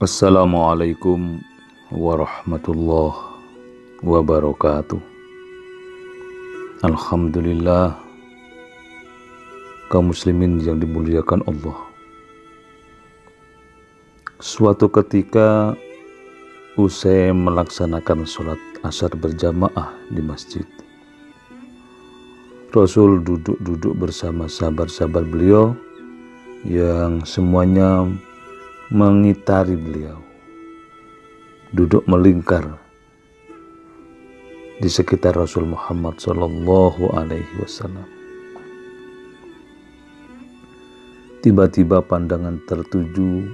Assalamualaikum warahmatullahi wabarakatuh. Alhamdulillah, kaum muslimin yang dimuliakan Allah. Suatu ketika usai melaksanakan sholat asar berjamaah di masjid, Rasul duduk bersama sahabat-sahabat beliau yang semuanya mengitari beliau, duduk melingkar di sekitar Rasul Muhammad Sallallahu Alaihi Wasallam. Tiba-tiba pandangan tertuju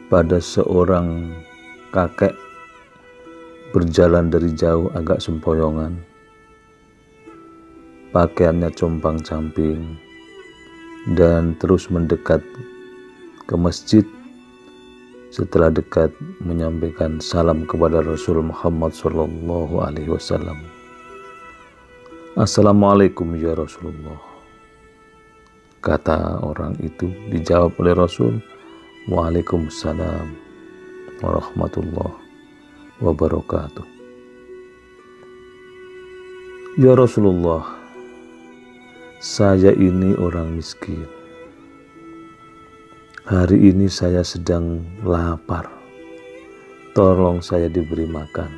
pada seorang kakek berjalan dari jauh agak sempoyongan, pakaiannya compang-camping, dan terus mendekat ke masjid. Setelah dekat menyampaikan salam kepada Rasul Muhammad Sallallahu Alaihi Wasallam. Assalamualaikum ya Rasulullah, kata orang itu. Dijawab oleh Rasul, Waalaikumsalam warahmatullahi wabarakatuh. Ya Rasulullah, saya ini orang miskin. Hari ini saya sedang lapar, tolong saya diberi makan.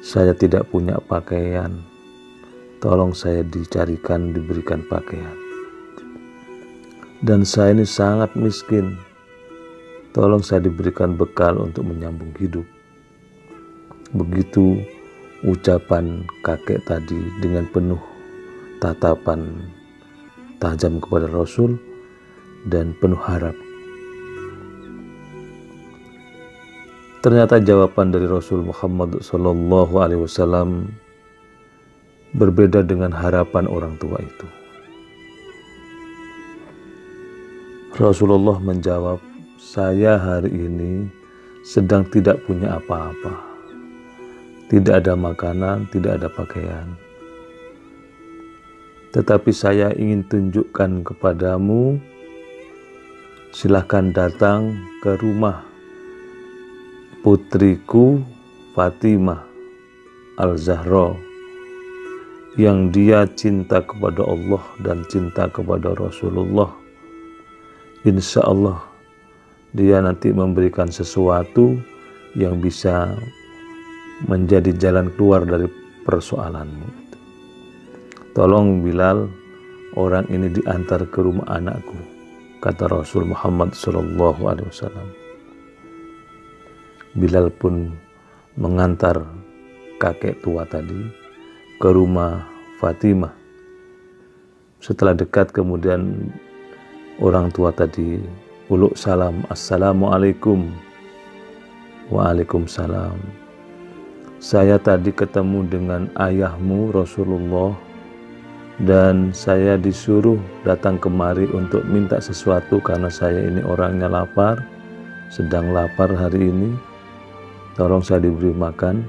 Saya tidak punya pakaian, tolong saya diberikan pakaian. Dan saya ini sangat miskin, tolong saya diberikan bekal untuk menyambung hidup. Begitu ucapan kakek tadi dengan penuh tatapan tajam kepada Rasul dan penuh harap. Ternyata jawaban dari Rasul Muhammad Sallallahu Alaihi Wasallam berbeda dengan harapan orang tua itu. Rasulullah menjawab, saya hari ini sedang tidak punya apa-apa, tidak ada makanan, tidak ada pakaian. Tetapi saya ingin tunjukkan kepadamu, silahkan datang ke rumah putriku Fatimah Al-Zahra yang dia cinta kepada Allah dan cinta kepada Rasulullah. Insya Allah dia nanti memberikan sesuatu yang bisa menjadi jalan keluar dari persoalanmu. Tolong Bilal, orang ini diantar ke rumah anakku, kata Rasul Muhammad Sallallahu Alaihi Wasallam. Bilal pun mengantar kakek tua tadi ke rumah Fatimah. Setelah dekat kemudian orang tua tadi uluk salam, Assalamualaikum. Waalaikumsalam. Saya tadi ketemu dengan ayahmu Rasulullah, dan saya disuruh datang kemari untuk minta sesuatu karena saya ini orangnya lapar, sedang lapar hari ini. Tolong saya diberi makan.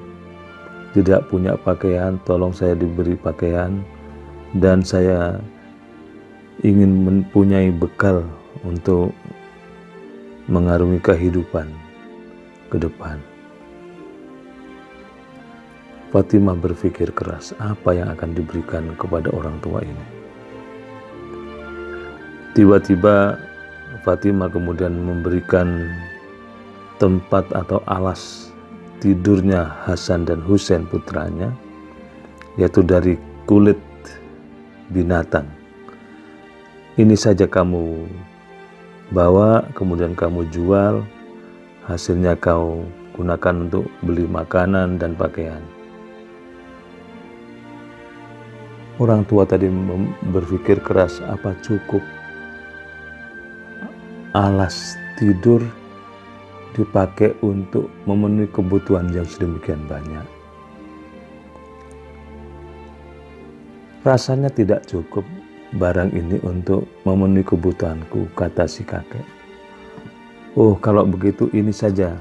Tidak punya pakaian, tolong saya diberi pakaian. Dan saya ingin mempunyai bekal untuk mengarungi kehidupan ke depan. Fatimah berpikir keras, apa yang akan diberikan kepada orang tua ini. Tiba-tiba Fatimah kemudian memberikan tempat atau alas tidurnya Hasan dan Husain putranya, yaitu dari kulit binatang. Ini saja kamu bawa, kemudian kamu jual, hasilnya kau gunakan untuk beli makanan dan pakaian. Orang tua tadi berpikir keras, apa cukup alas tidur dipakai untuk memenuhi kebutuhan yang sedemikian banyak? Rasanya tidak cukup barang ini untuk memenuhi kebutuhanku, kata si kakek. Oh, kalau begitu ini saja.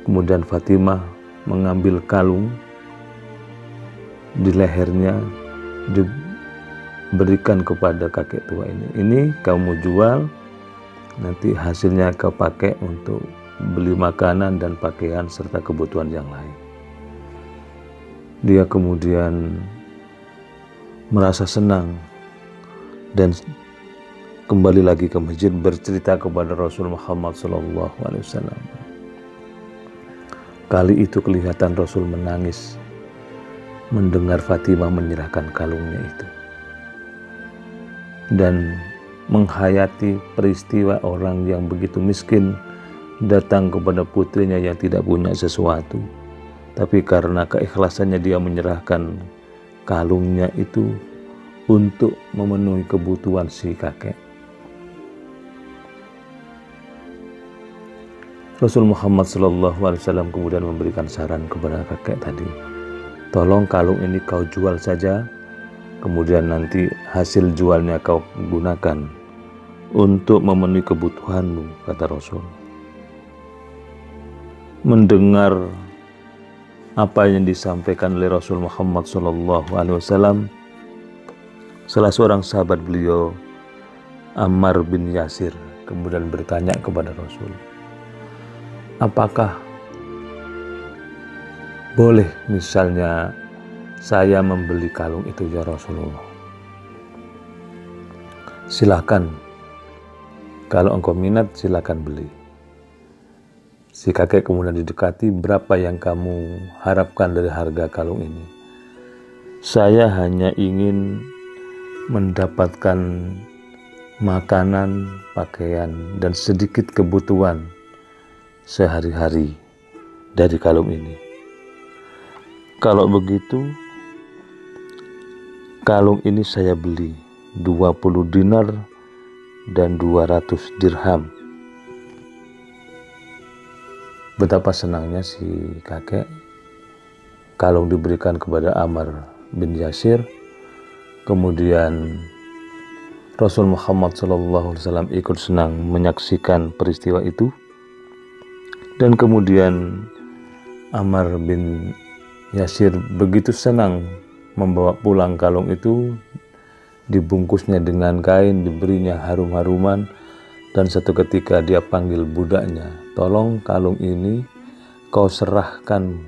Kemudian Fatimah mengambil kalung di lehernya, diberikan kepada kakek tua ini. Ini kamu jual, nanti hasilnya kau pakai untuk beli makanan dan pakaian serta kebutuhan yang lain. Dia kemudian merasa senang dan kembali lagi ke masjid bercerita kepada Rasul Muhammad SAW. Kali itu kelihatan Rasul menangis mendengar Fatimah menyerahkan kalungnya itu, dan menghayati peristiwa orang yang begitu miskin datang kepada putrinya yang tidak punya sesuatu, tapi karena keikhlasannya dia menyerahkan kalungnya itu untuk memenuhi kebutuhan si kakek. Rasul Muhammad SAW kemudian memberikan saran kepada kakek tadi, tolong kalung ini kau jual saja, kemudian nanti hasil jualnya kau gunakan untuk memenuhi kebutuhanmu, kata Rasul. Mendengar apa yang disampaikan oleh Rasul Muhammad SAW, salah seorang sahabat beliau, Ammar bin Yasir, kemudian bertanya kepada Rasul, apakah boleh misalnya saya membeli kalung itu ya Rasulullah? Silakan, kalau engkau minat silakan beli. Si kakek kemudian didekati, berapa yang kamu harapkan dari harga kalung ini? Saya hanya ingin mendapatkan makanan, pakaian, dan sedikit kebutuhan sehari-hari dari kalung ini. Kalau begitu, kalung ini saya beli 20 dinar dan 200 dirham. Betapa senangnya si kakek. Kalung diberikan kepada Ammar bin Yasir. Kemudian Rasul Muhammad SAW ikut senang menyaksikan peristiwa itu. Dan kemudian Ammar bin Yasir begitu senang membawa pulang kalung itu, dibungkusnya dengan kain, diberinya harum-haruman, dan satu ketika dia panggil budaknya, tolong kalung ini kau serahkan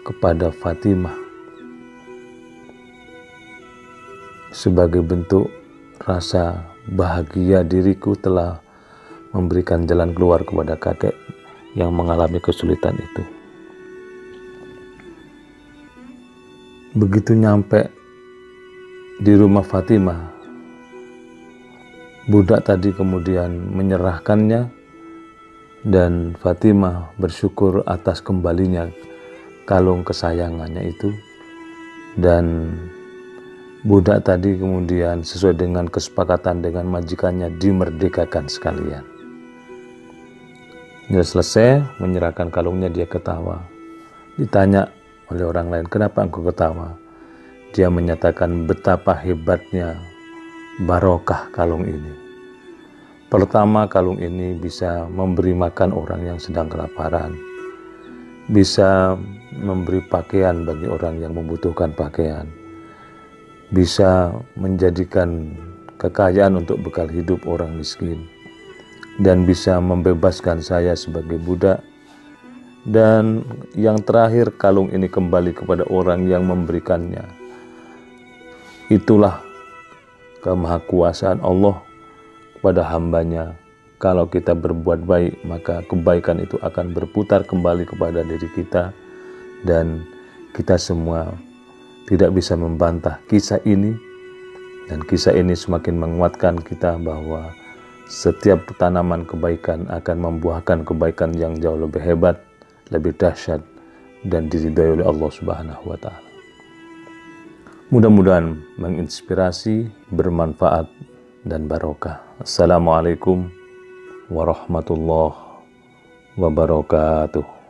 kepada Fatimah sebagai bentuk rasa bahagia diriku telah memberikan jalan keluar kepada kakek yang mengalami kesulitan itu. Begitu nyampe di rumah Fatimah, budak tadi kemudian menyerahkannya, dan Fatimah bersyukur atas kembalinya kalung kesayangannya itu. Dan budak tadi kemudian sesuai dengan kesepakatan dengan majikannya dimerdekakan sekalian. Dia selesai menyerahkan kalungnya, dia ketawa. Ditanya oleh orang lain, kenapa engkau ketawa? Dia menyatakan betapa hebatnya barokah kalung ini. Pertama, kalung ini bisa memberi makan orang yang sedang kelaparan, bisa memberi pakaian bagi orang yang membutuhkan pakaian, bisa menjadikan kekayaan untuk bekal hidup orang miskin, dan bisa membebaskan saya sebagai budak. Dan yang terakhir, kalung ini kembali kepada orang yang memberikannya. Itulah kemahakuasaan Allah kepada hambanya. Kalau kita berbuat baik, maka kebaikan itu akan berputar kembali kepada diri kita. Dan kita semua tidak bisa membantah kisah ini. Dan kisah ini semakin menguatkan kita bahwa setiap tanaman kebaikan akan membuahkan kebaikan yang jauh lebih hebat, lebih dahsyat, dan diridhai oleh Allah Subhanahu wa Ta'ala. Mudah-mudahan menginspirasi, bermanfaat, dan barokah. Assalamualaikum warahmatullahi wabarakatuh.